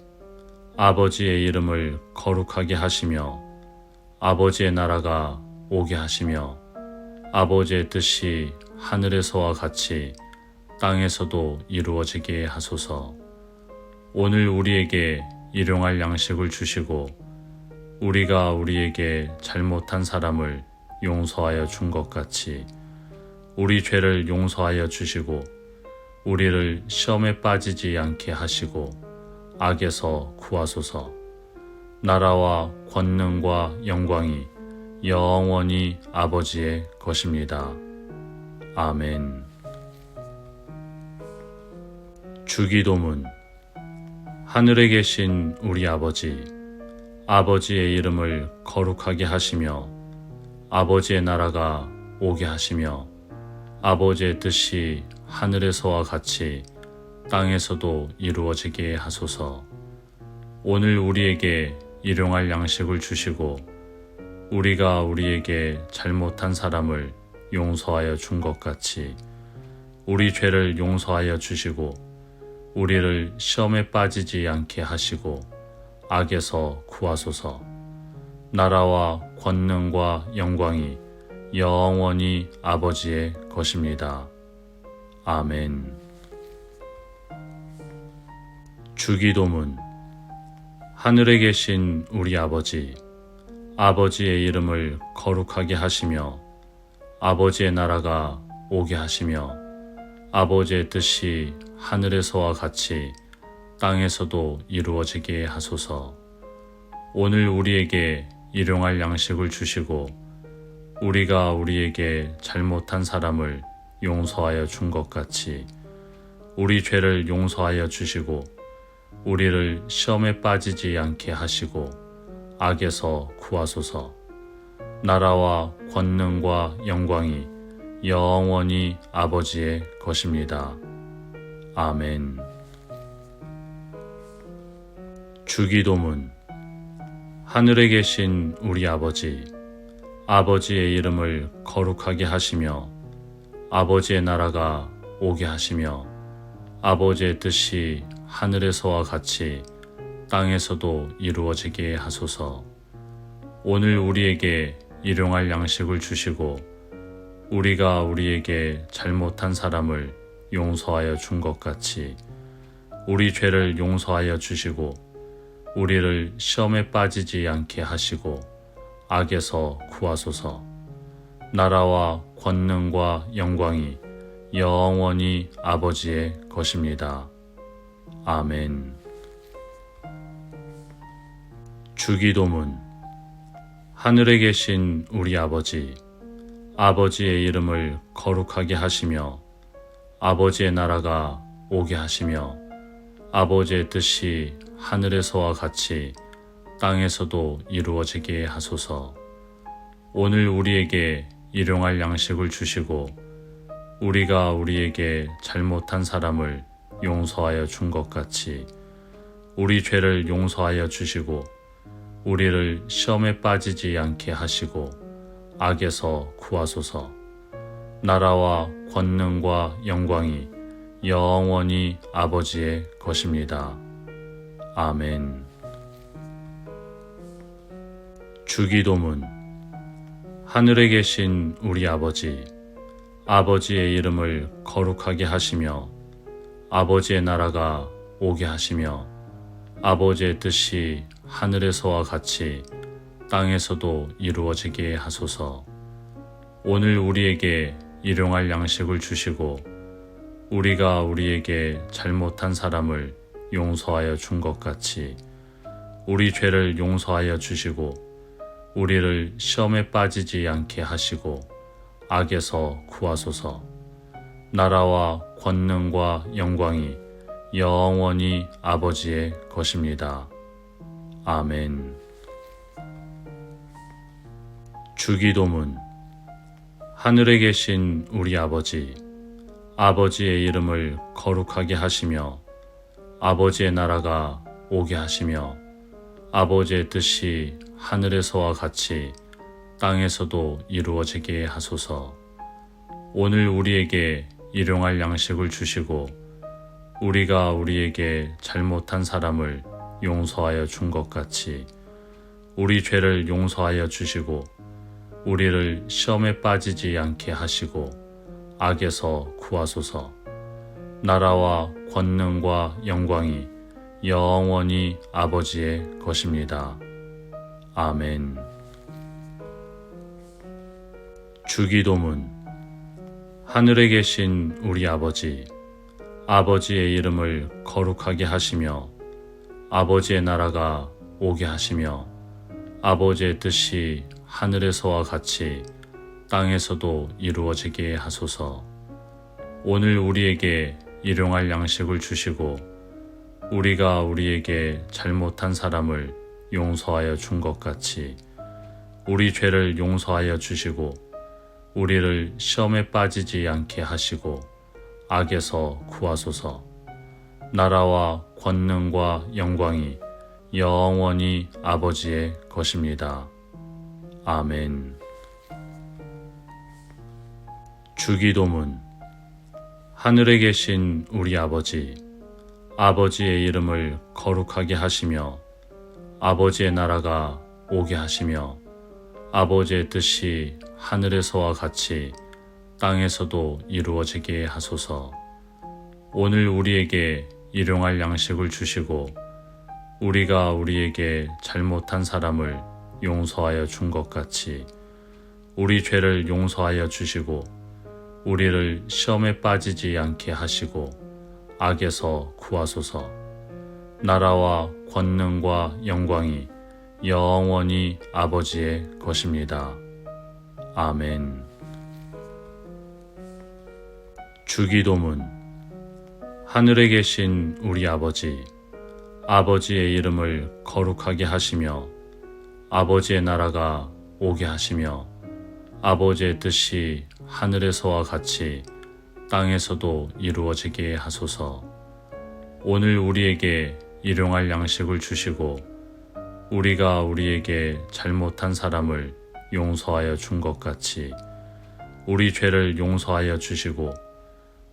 아버지의 이름을 거룩하게 하시며 아버지의 나라가 오게 하시며 아버지의 뜻이 하늘에서와 같이 땅에서도 이루어지게 하소서. 오늘 우리에게 일용할 양식을 주시고 우리가 우리에게 잘못한 사람을 용서하여 준 것 같이 우리 죄를 용서하여 주시고 우리를 시험에 빠지지 않게 하시고 악에서 구하소서. 나라와 권능과 영광이 영원히 아버지의 것입니다. 아멘. 주기도문. 하늘에 계신 우리 아버지, 아버지의 이름을 거룩하게 하시며 아버지의 나라가 오게 하시며 아버지의 뜻이 하늘에서와 같이 땅에서도 이루어지게 하소서. 오늘 우리에게 일용할 양식을 주시고 우리가 우리에게 잘못한 사람을 용서하여 준 것 같이 우리 죄를 용서하여 주시고 우리를 시험에 빠지지 않게 하시고 악에서 구하소서. 나라와 권능과 영광이 영원히 아버지의 것입니다. 아멘. 주기도문. 하늘에 계신 우리 아버지, 아버지의 이름을 거룩하게 하시며 아버지의 나라가 오게 하시며 아버지의 뜻이 하늘에서와 같이 땅에서도 이루어지게 하소서. 오늘 우리에게 일용할 양식을 주시고 우리가 우리에게 잘못한 사람을 용서하여 준 것 같이 우리 죄를 용서하여 주시고 우리를 시험에 빠지지 않게 하시고 악에서 구하소서. 나라와 권능과 영광이 영원히 아버지의 것입니다. 아멘. 주기도문. 하늘에 계신 우리 아버지, 아버지의 이름을 거룩하게 하시며 아버지의 나라가 오게 하시며 아버지의 뜻이 하늘에서와 같이 땅에서도 이루어지게 하소서. 오늘 우리에게 일용할 양식을 주시고 우리가 우리에게 잘못한 사람을 용서하여 준 것 같이 우리 죄를 용서하여 주시고 우리를 시험에 빠지지 않게 하시고 악에서 구하소서. 나라와 권능과 영광이 영원히 아버지의 것입니다. 아멘. 주기도문. 하늘에 계신 우리 아버지, 아버지의 이름을 거룩하게 하시며 아버지의 나라가 오게 하시며 아버지의 뜻이 하늘에서와 같이 땅에서도 이루어지게 하소서. 오늘 우리에게 일용할 양식을 주시고 우리가 우리에게 잘못한 사람을 용서하여 준 것 같이 우리 죄를 용서하여 주시고 우리를 시험에 빠지지 않게 하시고 악에서 구하소서. 나라와 권능과 영광이 영원히 아버지의 것입니다. 아멘. 주기도문. 하늘에 계신 우리 아버지, 아버지의 이름을 거룩하게 하시며 아버지의 나라가 오게 하시며 아버지의 뜻이 하늘에서와 같이 땅에서도 이루어지게 하소서. 오늘 우리에게 일용할 양식을 주시고 우리가 우리에게 잘못한 사람을 용서하여 준 것 같이 우리 죄를 용서하여 주시고 우리를 시험에 빠지지 않게 하시고 악에서 구하소서. 나라와 권능과 영광이 영원히 아버지의 것입니다. 아멘. 주기도문. 하늘에 계신 우리 아버지, 아버지의 이름을 거룩하게 하시며 아버지의 나라가 오게 하시며 아버지의 뜻이 하늘에서와 같이 땅에서도 이루어지게 하소서. 오늘 우리에게 일용할 양식을 주시고 우리가 우리에게 잘못한 사람을 용서하여 준 것 같이 우리 죄를 용서하여 주시고 우리를 시험에 빠지지 않게 하시고 악에서 구하소서. 나라와 권능과 영광이 영원히 아버지의 것입니다. 아멘. 주기도문. 하늘에 계신 우리 아버지, 아버지의 이름을 거룩하게 하시며 아버지의 나라가 오게 하시며 아버지의 뜻이 하늘에서와 같이 땅에서도 이루어지게 하소서. 오늘 우리에게 일용할 양식을 주시고 우리가 우리에게 잘못한 사람을 용서하여 준 것 같이 우리 죄를 용서하여 주시고 우리를 시험에 빠지지 않게 하시고 악에서 구하소서. 나라와 권능과 영광이 영원히 아버지의 것입니다. 아멘. 주기도문. 하늘에 계신 우리 아버지, 아버지의 이름을 거룩하게 하시며 아버지의 나라가 오게 하시며 아버지의 뜻이 하늘에서와 같이 땅에서도 이루어지게 하소서. 오늘 우리에게 일용할 양식을 주시고 우리가 우리에게 잘못한 사람을 용서하여 준 것 같이 우리 죄를 용서하여 주시고 우리를 시험에 빠지지 않게 하시고 악에서 구하소서. 나라와 권능과 영광이 영원히 아버지의 것입니다. 아멘. 주기도문. 하늘에 계신 우리 아버지, 아버지의 이름을 거룩하게 하시며 아버지의 나라가 오게 하시며 아버지의 뜻이 하늘에서와 같이 땅에서도 이루어지게 하소서. 오늘 우리에게 일용할 양식을 주시고 우리가 우리에게 잘못한 사람을 용서하여 준 것 같이 우리 죄를 용서하여 주시고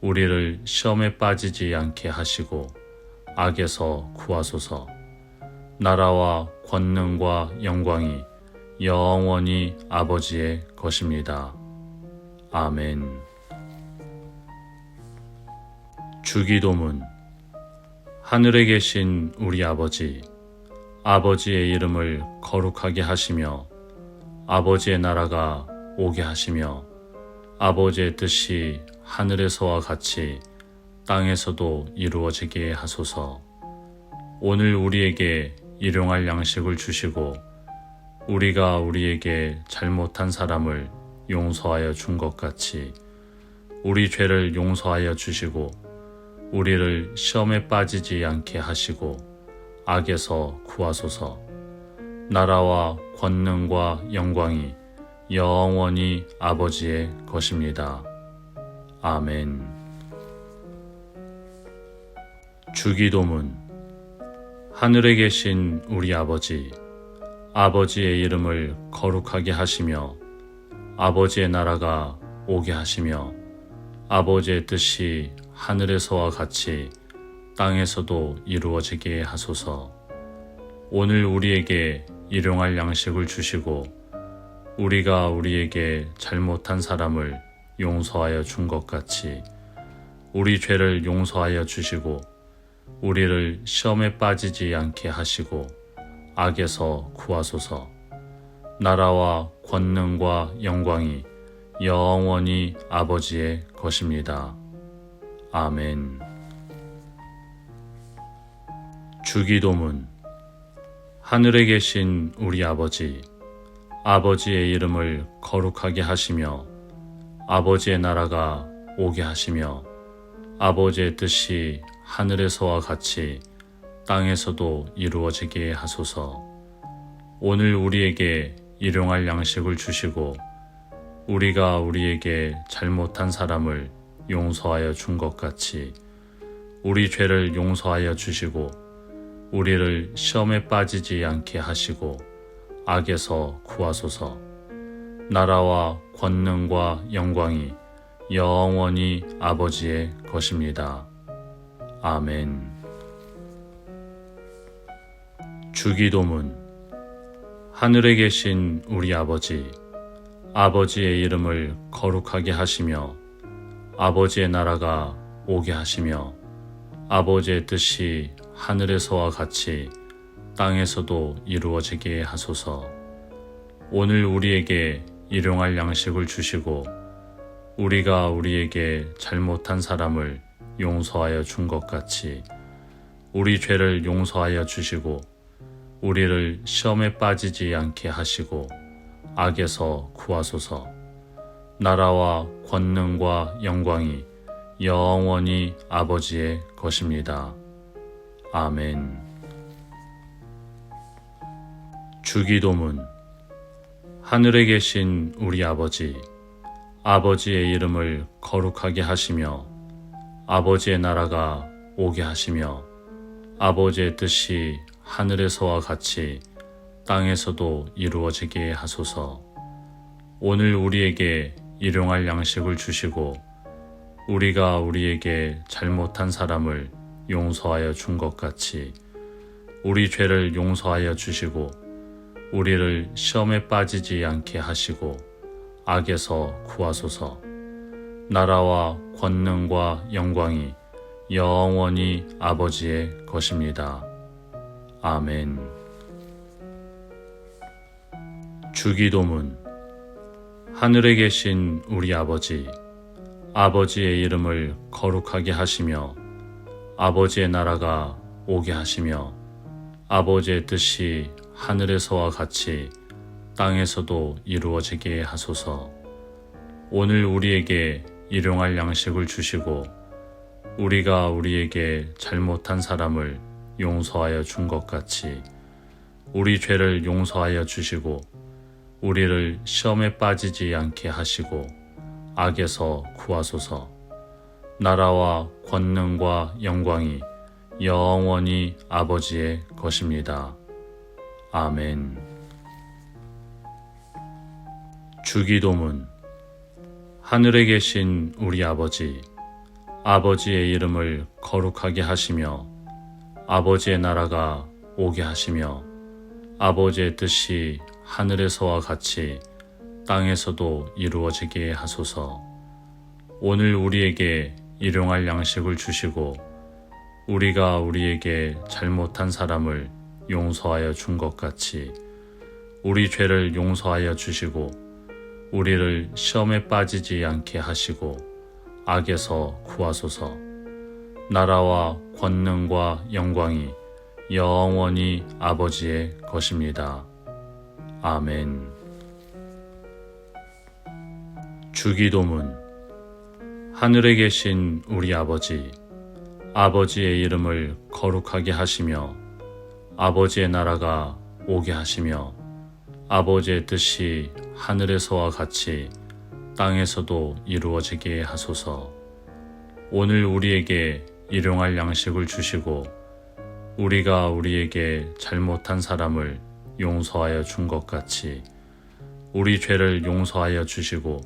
우리를 시험에 빠지지 않게 하시고 악에서 구하소서. 나라와 권능과 영광이 영원히 아버지의 것입니다. 아멘. 주기도문. 하늘에 계신 우리 아버지, 아버지의 이름을 거룩하게 하시며 아버지의 나라가 오게 하시며 아버지의 뜻이 하늘에서와 같이 땅에서도 이루어지게 하소서. 오늘 우리에게 일용할 양식을 주시고 우리가 우리에게 잘못한 사람을 용서하여 준 것 같이 우리 죄를 용서하여 주시고 우리를 시험에 빠지지 않게 하시고 악에서 구하소서. 나라와 권능과 영광이 영원히 아버지의 것입니다. 아멘. 주기도문. 하늘에 계신 우리 아버지, 아버지의 이름을 거룩하게 하시며 아버지의 나라가 오게 하시며 아버지의 뜻이 하늘에서와 같이 땅에서도 이루어지게 하소서. 오늘 우리에게 일용할 양식을 주시고 우리가 우리에게 잘못한 사람을 용서하여 준 것 같이 우리 죄를 용서하여 주시고 우리를 시험에 빠지지 않게 하시고 악에서 구하소서. 나라와 권능과 영광이 영원히 아버지의 것입니다. 아멘. 주기도문. 하늘에 계신 우리 아버지, 아버지의 이름을 거룩하게 하시며 아버지의 나라가 오게 하시며 아버지의 뜻이 하늘에서와 같이 땅에서도 이루어지게 하소서. 오늘 우리에게 일용할 양식을 주시고 우리가 우리에게 잘못한 사람을 용서하여 준 것 같이 우리 죄를 용서하여 주시고 우리를 시험에 빠지지 않게 하시고 악에서 구하소서. 나라와 권능과 영광이 영원히 아버지의 것입니다. 아멘. 주기도문. 하늘에 계신 우리 아버지, 아버지의 이름을 거룩하게 하시며 아버지의 나라가 오게 하시며 아버지의 뜻이 하늘에서와 같이 땅에서도 이루어지게 하소서. 오늘 우리에게 일용할 양식을 주시고 우리가 우리에게 잘못한 사람을 용서하여 준 것 같이 우리 죄를 용서하여 주시고 우리를 시험에 빠지지 않게 하시고 악에서 구하소서. 나라와 권능과 영광이 영원히 아버지의 것입니다. 아멘. 주기도문. 하늘에 계신 우리 아버지, 아버지의 이름을 거룩하게 하시며 아버지의 나라가 오게 하시며 아버지의 뜻이 하늘에서와 같이 땅에서도 이루어지게 하소서. 오늘 우리에게 일용할 양식을 주시고 우리가 우리에게 잘못한 사람을 용서하여 준 것 같이 우리 죄를 용서하여 주시고 우리를 시험에 빠지지 않게 하시고 악에서 구하소서. 나라와 권능과 영광이 영원히 아버지의 것입니다. 아멘. 주기도문. 하늘에 계신 우리 아버지, 아버지의 이름을 거룩하게 하시며 아버지의 나라가 오게 하시며 아버지의 뜻이 하늘에서와 같이 땅에서도 이루어지게 하소서. 오늘 우리에게 일용할 양식을 주시고 우리가 우리에게 잘못한 사람을 용서하여 준 것 같이 우리 죄를 용서하여 주시고 우리를 시험에 빠지지 않게 하시고 악에서 구하소서. 나라와 권능과 영광이 영원히 아버지의 것입니다. 아멘. 주기도문. 하늘에 계신 우리 아버지, 아버지의 이름을 거룩하게 하시며 아버지의 나라가 오게 하시며 아버지의 뜻이 하늘에서와 같이 땅에서도 이루어지게 하소서. 오늘 우리에게 일용할 양식을 주시고 우리가 우리에게 잘못한 사람을 용서하여 준 것 같이 우리 죄를 용서하여 주시고 우리를 시험에 빠지지 않게 하시고 악에서 구하소서. 나라와 권능과 영광이 영원히 아버지의 것입니다. 아멘. 주기도문. 하늘에 계신 우리 아버지, 아버지의 이름을 거룩하게 하시며 아버지의 나라가 오게 하시며 아버지의 뜻이 하늘에서와 같이 땅에서도 이루어지게 하소서. 오늘 우리에게 일용할 양식을 주시고 우리가 우리에게 잘못한 사람을 용서하여 준 것 같이 우리 죄를 용서하여 주시고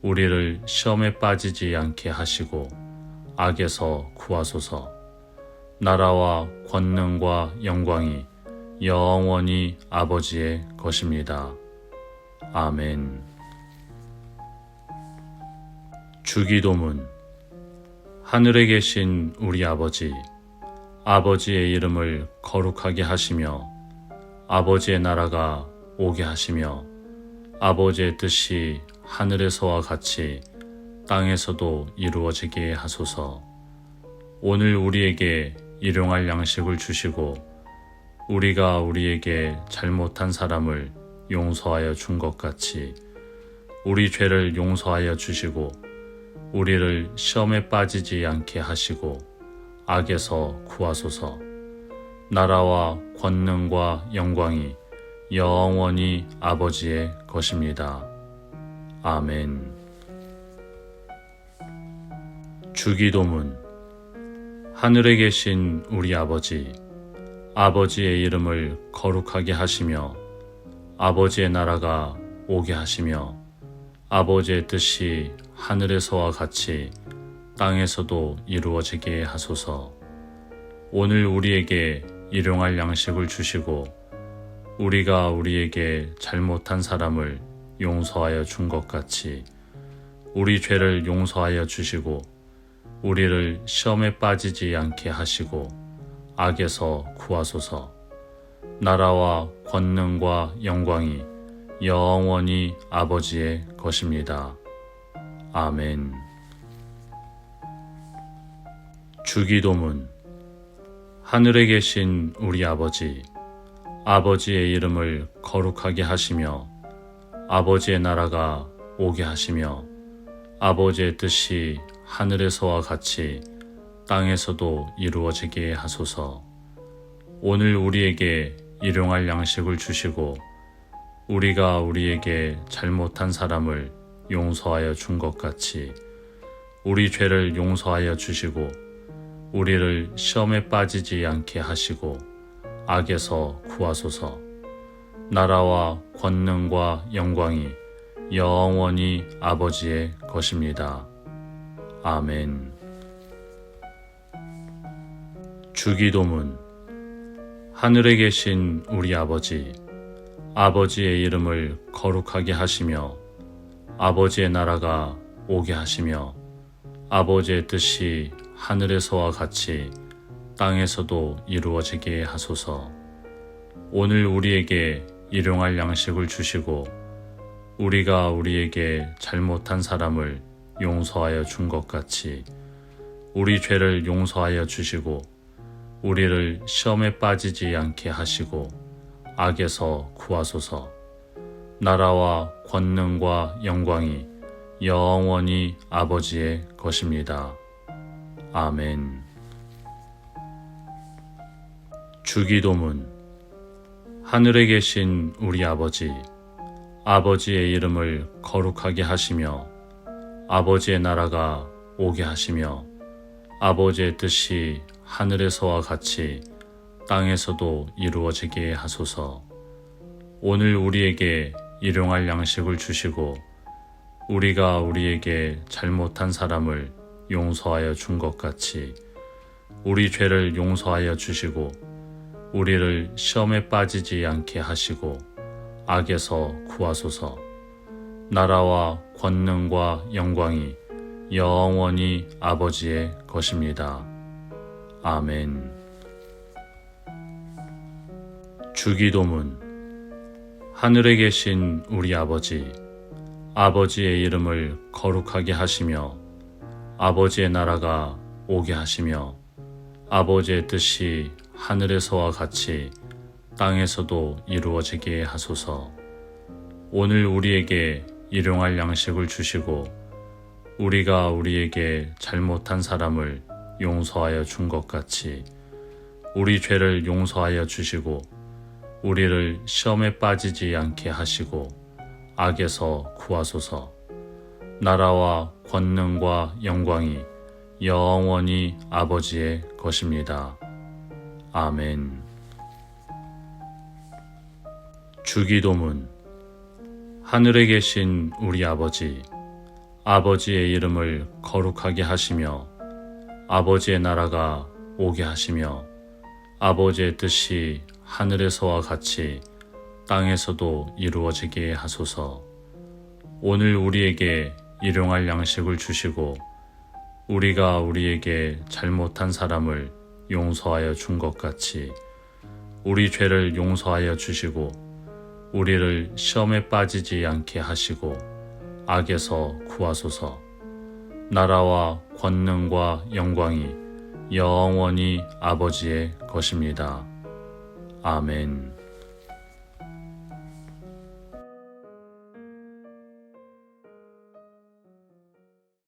우리를 시험에 빠지지 않게 하시고 악에서 구하소서. 나라와 권능과 영광이 영원히 아버지의 것입니다. 아멘. 주기도문. 하늘에 계신 우리 아버지, 아버지의 이름을 거룩하게 하시며 아버지의 나라가 오게 하시며 아버지의 뜻이 하늘에서와 같이 땅에서도 이루어지게 하소서. 오늘 우리에게 일용할 양식을 주시고 우리가 우리에게 잘못한 사람을 용서하여 준 것 같이 우리 죄를 용서하여 주시고 우리를 시험에 빠지지 않게 하시고 악에서 구하소서. 나라와 권능과 영광이 영원히 아버지의 것입니다. 아멘. 주기도문. 하늘에 계신 우리 아버지, 아버지의 이름을 거룩하게 하시며 아버지의 나라가 오게 하시며 아버지의 뜻이 하늘에서와 같이 땅에서도 이루어지게 하소서. 오늘 우리에게 일용할 양식을 주시고 우리가 우리에게 잘못한 사람을 용서하여 준 것 같이 우리 죄를 용서하여 주시고 우리를 시험에 빠지지 않게 하시고 악에서 구하소서. 나라와 권능과 영광이 영원히 아버지의 것입니다. 아멘. 주기도문. 하늘에 계신 우리 아버지, 아버지의 이름을 거룩하게 하시며 아버지의 나라가 오게 하시며 아버지의 뜻이 하늘에서와 같이 땅에서도 이루어지게 하소서. 오늘 우리에게 일용할 양식을 주시고 우리가 우리에게 잘못한 사람을 용서하여 준 것 같이 우리 죄를 용서하여 주시고 우리를 시험에 빠지지 않게 하시고 악에서 구하소서. 나라와 권능과 영광이 영원히 아버지의 것입니다. 아멘. 주기도문. 하늘에 계신 우리 아버지, 아버지의 이름을 거룩하게 하시며 아버지의 나라가 오게 하시며 아버지의 뜻이 하늘에서와 같이 땅에서도 이루어지게 하소서. 오늘 우리에게 일용할 양식을 주시고 우리가 우리에게 잘못한 사람을 용서하여 준 것 같이 우리 죄를 용서하여 주시고 우리를 시험에 빠지지 않게 하시고 악에서 구하소서. 나라와 권능과 영광이 영원히 아버지의 것입니다. 아멘. 주기도문. 하늘에 계신 우리 아버지, 아버지의 이름을 거룩하게 하시며 아버지의 나라가 오게 하시며 아버지의 뜻이 하늘에서와 같이 땅에서도 이루어지게 하소서. 오늘 우리에게 일용할 양식을 주시고 우리가 우리에게 잘못한 사람을 용서하여 준 것 같이 우리 죄를 용서하여 주시고 우리를 시험에 빠지지 않게 하시고 악에서 구하소서. 나라와 권능과 영광이 영원히 아버지의 것입니다. 아멘. 주기도문. 하늘에 계신 우리 아버지, 아버지의 이름을 거룩하게 하시며 아버지의 나라가 오게 하시며 아버지의 뜻이 하늘에서와 같이 땅에서도 이루어지게 하소서. 오늘 우리에게 일용할 양식을 주시고 우리가 우리에게 잘못한 사람을 용서하여 준 것 같이 우리 죄를 용서하여 주시고 우리를 시험에 빠지지 않게 하시고 악에서 구하소서. 나라와 권능과 영광이 영원히 아버지의 것입니다. 아멘. 주기도문. 하늘에 계신 우리 아버지, 아버지의 이름을 거룩하게 하시며 아버지의 나라가 오게 하시며 아버지의 뜻이 하늘에서와 같이 땅에서도 이루어지게 하소서. 오늘 우리에게 일용할 양식을 주시고 우리가 우리에게 잘못한 사람을 용서하여 준 것 같이 우리 죄를 용서하여 주시고 우리를 시험에 빠지지 않게 하시고 악에서 구하소서. 나라와 권능과 영광이 영원히 아버지의 것입니다. 아멘.